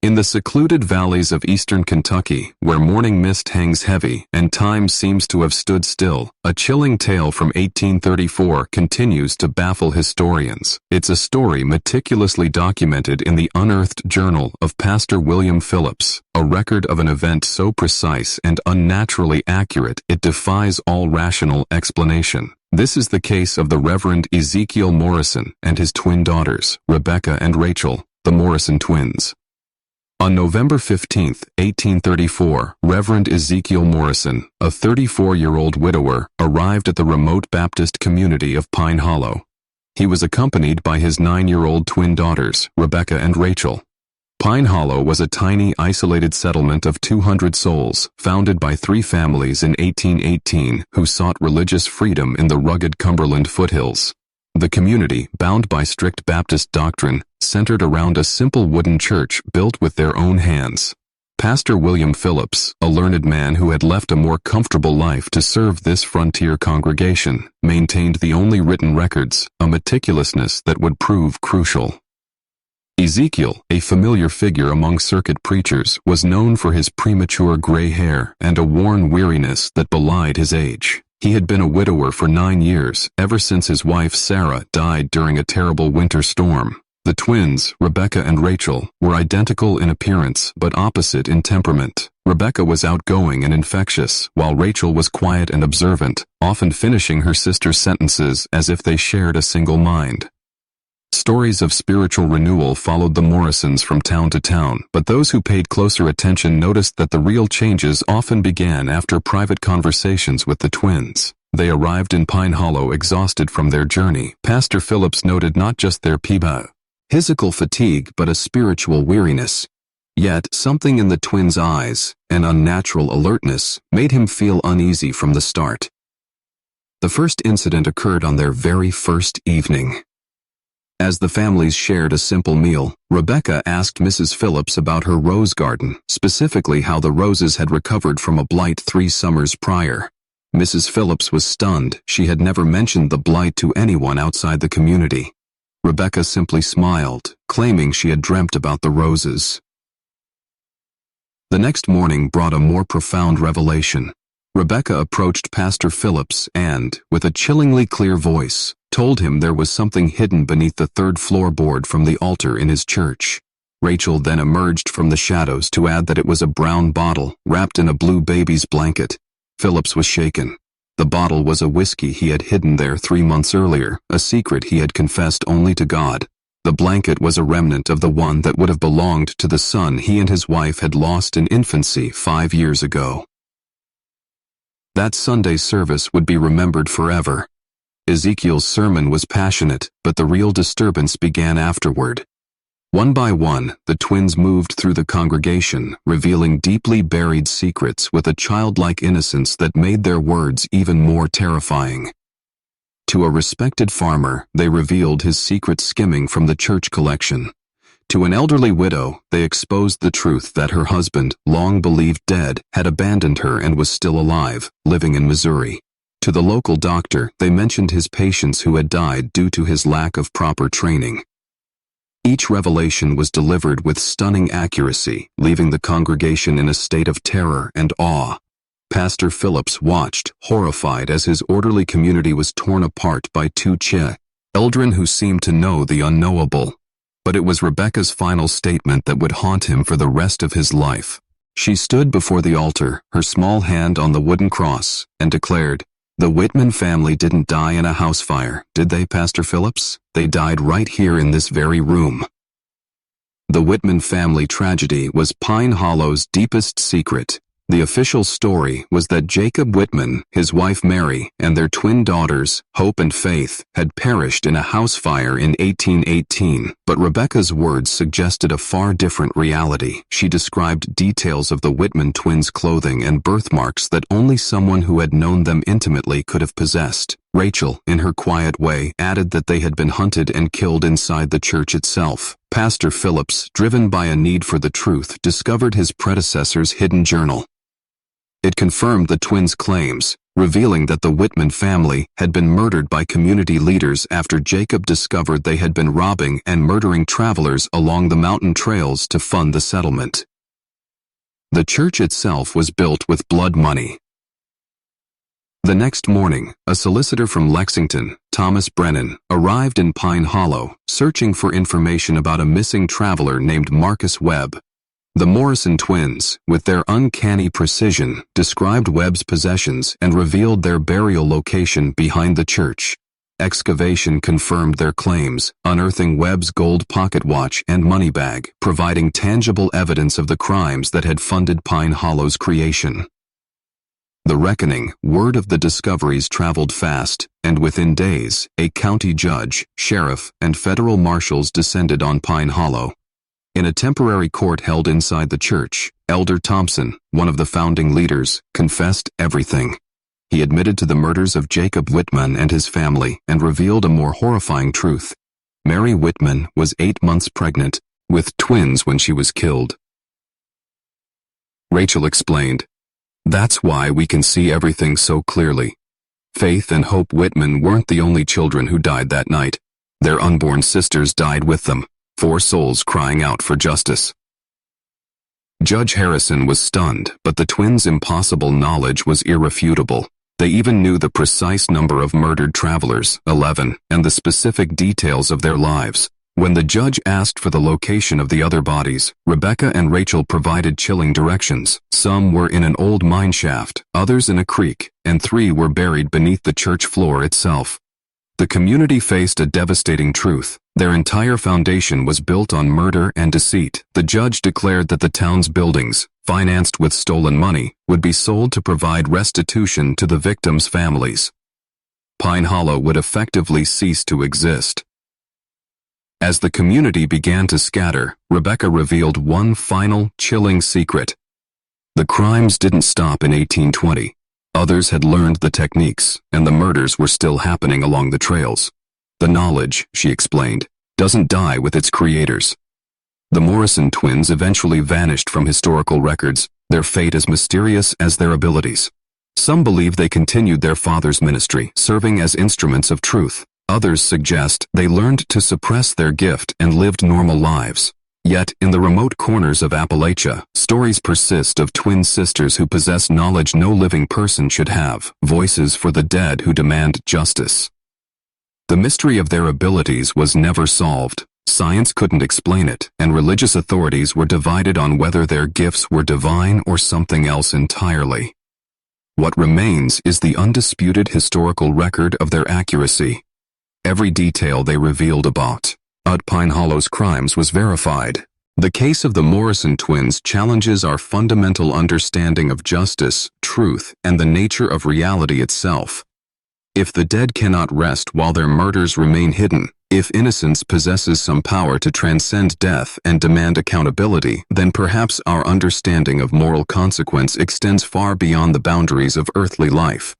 In the secluded valleys of eastern Kentucky, where morning mist hangs heavy and time seems to have stood still, a chilling tale from 1834 continues to baffle historians. It's a story meticulously documented in the unearthed journal of Pastor William Phillips, a record of an event so precise and unnaturally accurate it defies all rational explanation. This is the case of the Reverend Ezekiel Morrison and his twin daughters, Rebecca and Rachel, the Morrison twins. On November 15, 1834, Reverend Ezekiel Morrison, a 34-year-old widower, arrived at the remote Baptist community of Pine Hollow. He was accompanied by his 9-year-old twin daughters, Rebecca and Rachel. Pine Hollow was a tiny, isolated settlement of 200 souls, founded by 3 families in 1818 who sought religious freedom in the rugged Cumberland foothills. The community, bound by strict Baptist doctrine, centered around a simple wooden church built with their own hands. Pastor William Phillips, a learned man who had left a more comfortable life to serve this frontier congregation, maintained the only written records, a meticulousness that would prove crucial. Ezekiel, a familiar figure among circuit preachers, was known for his premature gray hair and a worn weariness that belied his age. He had been a widower for 9 years, ever since his wife Sarah died during a terrible winter storm. The twins, Rebecca and Rachel, were identical in appearance but opposite in temperament. Rebecca was outgoing and infectious, while Rachel was quiet and observant, often finishing her sister's sentences as if they shared a single mind. Stories of spiritual renewal followed the Morrisons from town to town, but those who paid closer attention noticed that the real changes often began after private conversations with the twins. They arrived in Pine Hollow exhausted from their journey. Pastor Phillips noted not just their physical fatigue but a spiritual weariness. Yet, something in the twins' eyes, an unnatural alertness, made him feel uneasy from the start. The first incident occurred on their very first evening. As the families shared a simple meal, Rebecca asked Mrs. Phillips about her rose garden, specifically how the roses had recovered from a blight 3 summers prior. Mrs. Phillips was stunned. She had never mentioned the blight to anyone outside the community. Rebecca simply smiled, claiming she had dreamt about the roses. The next morning brought a more profound revelation. Rebecca approached Pastor Phillips and, with a chillingly clear voice, told him there was something hidden beneath the 3rd floorboard from the altar in his church. Rachel then emerged from the shadows to add that it was a brown bottle, wrapped in a blue baby's blanket. Phillips was shaken. The bottle was a whiskey he had hidden there 3 months earlier, a secret he had confessed only to God. The blanket was a remnant of the one that would have belonged to the son he and his wife had lost in infancy 5 years ago. That Sunday's service would be remembered forever. Ezekiel's sermon was passionate, but the real disturbance began afterward. One by one, the twins moved through the congregation, revealing deeply buried secrets with a childlike innocence that made their words even more terrifying. To a respected farmer, they revealed his secret skimming from the church collection. To an elderly widow, they exposed the truth that her husband, long believed dead, had abandoned her and was still alive, living in Missouri. To the local doctor, they mentioned his patients who had died due to his lack of proper training. Each revelation was delivered with stunning accuracy, leaving the congregation in a state of terror and awe. Pastor Phillips watched, horrified, as his orderly community was torn apart by 2 children who seemed to know the unknowable. But it was Rebecca's final statement that would haunt him for the rest of his life. She stood before the altar, her small hand on the wooden cross, and declared, "The Whitman family didn't die in a house fire, did they, Pastor Phillips? They died right here in this very room." The Whitman family tragedy was Pine Hollow's deepest secret. The official story was that Jacob Whitman, his wife Mary, and their twin daughters, Hope and Faith, had perished in a house fire in 1818, but Rebecca's words suggested a far different reality. She described details of the Whitman twins' clothing and birthmarks that only someone who had known them intimately could have possessed. Rachel, in her quiet way, added that they had been hunted and killed inside the church itself. Pastor Phillips, driven by a need for the truth, discovered his predecessor's hidden journal. It confirmed the twins' claims. revealing that the Whitman family had been murdered by community leaders after Jacob discovered they had been robbing and murdering travelers along the mountain trails to fund the settlement. The church itself was built with blood money. The next morning, a solicitor from Lexington, Thomas Brennan, arrived in Pine Hollow, searching for information about a missing traveler named Marcus Webb. The Morrison twins, with their uncanny precision, described Webb's possessions and revealed their burial location behind the church. Excavation confirmed their claims, unearthing Webb's gold pocket watch and money bag, providing tangible evidence of the crimes that had funded Pine Hollow's creation. The reckoning, word of the discoveries traveled fast, and within days, a county judge, sheriff, and federal marshals descended on Pine Hollow. In a temporary court held inside the church, Elder Thompson, one of the founding leaders, confessed everything. He admitted to the murders of Jacob Whitman and his family and revealed a more horrifying truth. Mary Whitman was 8 months pregnant, with twins when she was killed. Rachel explained, "That's why we can see everything so clearly. Faith and Hope Whitman weren't the only children who died that night. Their unborn sisters died with them. 4 souls crying out for justice." Judge Harrison was stunned, but the twins' impossible knowledge was irrefutable. They even knew the precise number of murdered travelers, 11, and the specific details of their lives. When the judge asked for the location of the other bodies, Rebecca and Rachel provided chilling directions. Some were in an old mine shaft, others in a creek, and 3 were buried beneath the church floor itself. The community faced a devastating truth. Their entire foundation was built on murder and deceit. The judge declared that the town's buildings, financed with stolen money, would be sold to provide restitution to the victims' families. Pine Hollow would effectively cease to exist. As the community began to scatter, Rebecca revealed one final, chilling secret. The crimes didn't stop in 1820. Others had learned the techniques, and the murders were still happening along the trails. The knowledge, she explained, doesn't die with its creators. The Morrison twins eventually vanished from historical records, their fate as mysterious as their abilities. Some believe they continued their father's ministry, serving as instruments of truth. Others suggest they learned to suppress their gift and lived normal lives. Yet, in the remote corners of Appalachia, stories persist of twin sisters who possess knowledge no living person should have, voices for the dead who demand justice. The mystery of their abilities was never solved. Science couldn't explain it, and religious authorities were divided on whether their gifts were divine or something else entirely. What remains is the undisputed historical record of their accuracy. Every detail they revealed about Pine Hollow's crimes was verified. The case of the Morrison twins challenges our fundamental understanding of justice, truth, and the nature of reality itself. If the dead cannot rest while their murders remain hidden, if innocence possesses some power to transcend death and demand accountability, then perhaps our understanding of moral consequence extends far beyond the boundaries of earthly life.